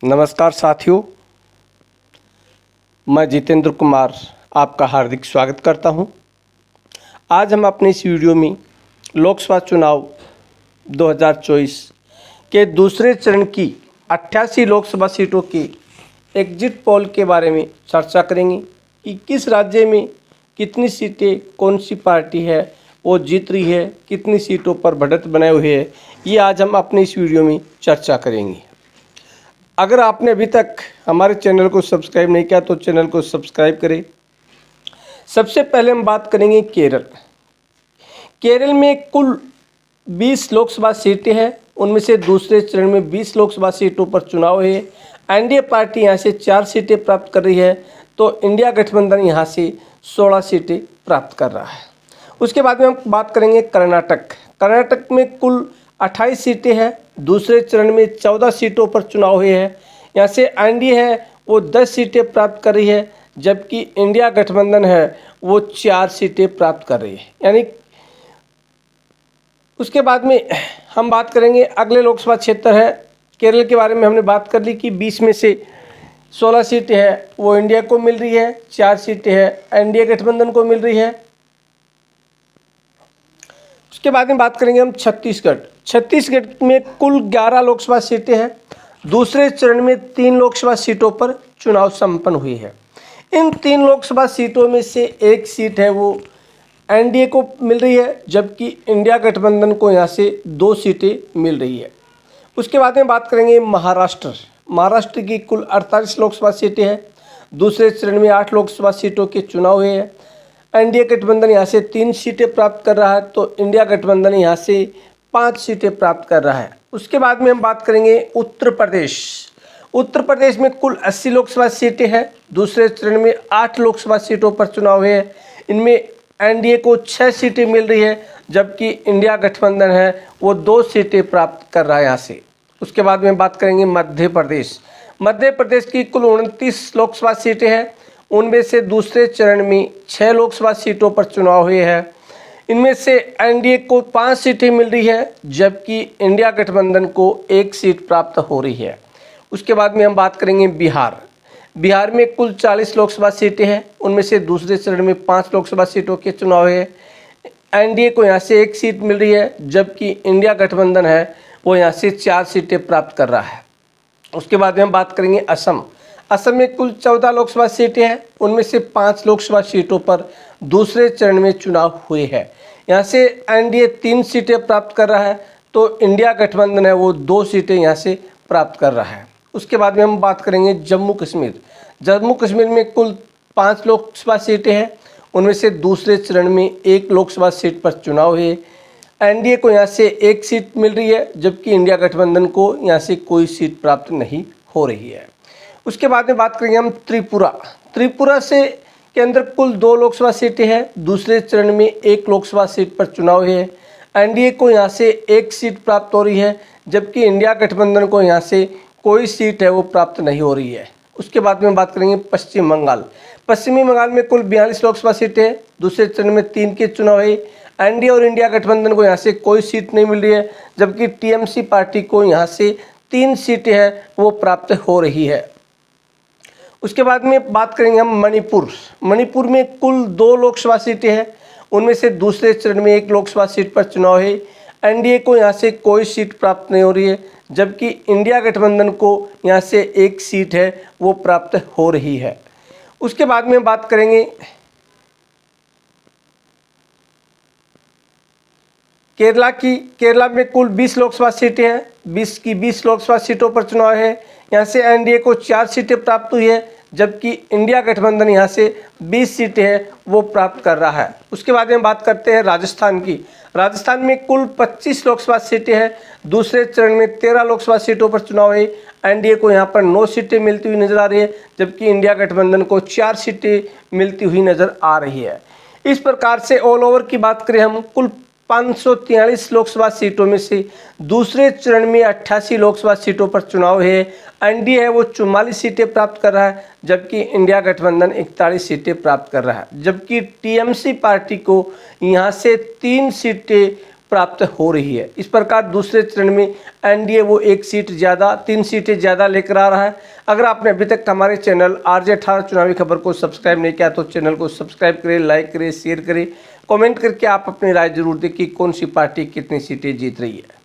नमस्कार साथियों, मैं जितेंद्र कुमार आपका हार्दिक स्वागत करता हूं। आज हम अपने इस वीडियो में लोकसभा चुनाव 2024 के दूसरे चरण की 88 लोकसभा सीटों के एग्जिट पोल के बारे में चर्चा करेंगे कि किस राज्य में कितनी सीटें कौन सी पार्टी है वो जीत रही है, कितनी सीटों पर बढ़त बनाए हुए है। ये आज हम अपने इस वीडियो में चर्चा करेंगे। अगर आपने अभी तक हमारे चैनल को सब्सक्राइब नहीं किया तो चैनल को सब्सक्राइब करें। सबसे पहले हम बात करेंगे केरल। केरल में कुल 20 लोकसभा सीटें हैं। उनमें से दूसरे चरण में 20 लोकसभा सीटों पर चुनाव है। एनडीए पार्टी यहां से 4 सीटें प्राप्त कर रही है तो इंडिया गठबंधन यहां से 16 सीटें प्राप्त कर रहा है। उसके बाद में हम बात करेंगे कर्नाटक। कर्नाटक में कुल 28 सीटें हैं। दूसरे चरण में 14 सीटों पर चुनाव हुए हैं। यहाँ से एनडीए है वो 10 सीटें प्राप्त कर रही है, जबकि इंडिया गठबंधन है वो 4 सीटें प्राप्त कर रही है। यानी उसके बाद में हम बात करेंगे अगले लोकसभा क्षेत्र है केरल के बारे में। हमने बात कर ली कि 20 में से 16 सीटें हैं वो इंडिया को मिल रही है, 4 सीटें हैं एनडीए गठबंधन को मिल रही है। उसके बाद में बात करेंगे हम छत्तीसगढ़। छत्तीसगढ़ में कुल 11 लोकसभा सीटें हैं। दूसरे चरण में 3 लोकसभा सीटों पर चुनाव संपन्न हुई है। इन 3 लोकसभा सीटों में से एक सीट है वो एनडीए को मिल रही है, जबकि इंडिया गठबंधन को यहाँ से 2 सीटें मिल रही है। उसके बाद में बात करेंगे महाराष्ट्र। महाराष्ट्र की कुल 48 लोकसभा सीटें हैं। दूसरे चरण में 8 लोकसभा सीटों के चुनाव हुए हैं। एनडीए गठबंधन यहाँ से 3 सीटें प्राप्त कर रहा है तो इंडिया गठबंधन यहाँ से 5 सीटें प्राप्त कर रहा है। उसके बाद में हम बात करेंगे उत्तर प्रदेश। उत्तर प्रदेश में कुल 80 लोकसभा सीटें हैं। दूसरे चरण में 8 लोकसभा सीटों पर चुनाव हुए हैं। इनमें एनडीए को 6 सीटें मिल रही है, जबकि इंडिया गठबंधन है वो 2 सीटें प्राप्त कर रहा है यहाँ से। उसके बाद में बात करेंगे मध्य प्रदेश। मध्य प्रदेश की कुल 29 लोकसभा सीटें हैं। उनमें से दूसरे चरण में 6 लोकसभा सीटों पर चुनाव हुए हैं। इनमें से एनडीए को 5 सीटें मिल रही है, जबकि इंडिया गठबंधन को 1 सीट प्राप्त हो रही है। उसके बाद में हम बात करेंगे बिहार। बिहार में कुल 40 लोकसभा सीटें हैं। उनमें से दूसरे चरण में 5 लोकसभा सीटों के चुनाव है। एनडीए को यहाँ से 1 सीट मिल रही है, जबकि इंडिया गठबंधन है वो यहाँ से 4 सीटें प्राप्त कर रहा है। उसके बाद में हम बात करेंगे असम। असम में कुल 14 लोकसभा सीटें हैं। उनमें से 5 लोकसभा सीटों पर दूसरे चरण में चुनाव हुए हैं। यहाँ से एनडीए 3 सीटें प्राप्त कर रहा है तो इंडिया गठबंधन है वो 2 सीटें यहाँ से प्राप्त कर रहा है। उसके बाद में हम बात करेंगे जम्मू कश्मीर। जम्मू कश्मीर में कुल 5 लोकसभा सीटें हैं। उनमें से दूसरे चरण में 1 लोकसभा सीट पर चुनाव हुए। एनडीए को यहाँ से 1 सीट मिल रही है, जबकि इंडिया गठबंधन को यहाँ से कोई सीट प्राप्त नहीं हो रही है। उसके बाद में बात करेंगे हम त्रिपुरा। त्रिपुरा से के अंदर कुल 2 लोकसभा सीटें हैं। दूसरे चरण में 1 लोकसभा सीट पर चुनाव है। एनडीए को यहाँ से 1 सीट प्राप्त हो रही है, जबकि इंडिया गठबंधन को यहाँ से कोई सीट है वो प्राप्त नहीं हो रही है। उसके बाद में बात करेंगे पश्चिम बंगाल। पश्चिमी बंगाल में कुल 42 लोकसभा सीटें हैं। दूसरे चरण में 3 के चुनाव है। एनडीए और इंडिया गठबंधन को यहाँ से कोई सीट नहीं मिल रही है, जबकि टीएमसी पार्टी को यहाँ से 3 सीटें हैं वो प्राप्त हो रही है। उसके बाद में बात करेंगे हम मणिपुर। मणिपुर में कुल 2 लोकसभा सीटें हैं। उनमें से दूसरे चरण में 1 लोकसभा सीट पर चुनाव है। एनडीए को यहाँ से कोई सीट प्राप्त नहीं हो रही है, जबकि इंडिया गठबंधन को यहाँ से 1 सीट है वो प्राप्त हो रही है। उसके बाद में बात करेंगे केरला की। केरला में कुल 20 लोकसभा सीटें हैं। 20 की 20 लोकसभा सीटों पर चुनाव है। यहाँ से एनडीए को 4 सीटें प्राप्त हुई है, जबकि इंडिया गठबंधन यहाँ से 20 सीटें हैं वो प्राप्त कर रहा है। उसके बाद में बात करते हैं राजस्थान की। राजस्थान में कुल 25 लोकसभा सीटें हैं। दूसरे चरण में 13 लोकसभा सीटों पर चुनाव है। एनडीए को यहाँ पर 9 सीटें मिलती हुई नजर आ रही है, जबकि इंडिया गठबंधन को 4 सीटें मिलती हुई नजर आ रही है। इस प्रकार से ऑल ओवर की बात करें हम, कुल 543 लोकसभा सीटों में से दूसरे चरण में 88 लोकसभा सीटों पर चुनाव है। एनडीए है वो 44 सीटें प्राप्त कर रहा है, जबकि इंडिया गठबंधन 41 सीटें प्राप्त कर रहा है। जबकि टीएमसी पार्टी को यहाँ से 3 सीटें प्राप्त हो रही है। इस प्रकार दूसरे चरण में एनडीए वो 1 सीट ज़्यादा, 3 सीटें ज़्यादा लेकर आ रहा है। अगर आपने अभी तक हमारे चैनल RJ 18 चुनावी खबर को सब्सक्राइब नहीं किया तो चैनल को सब्सक्राइब करें, लाइक करें, शेयर करें, कमेंट करके आप अपनी राय जरूर दें कि कौन सी पार्टी कितनी सीटें जीत रही है।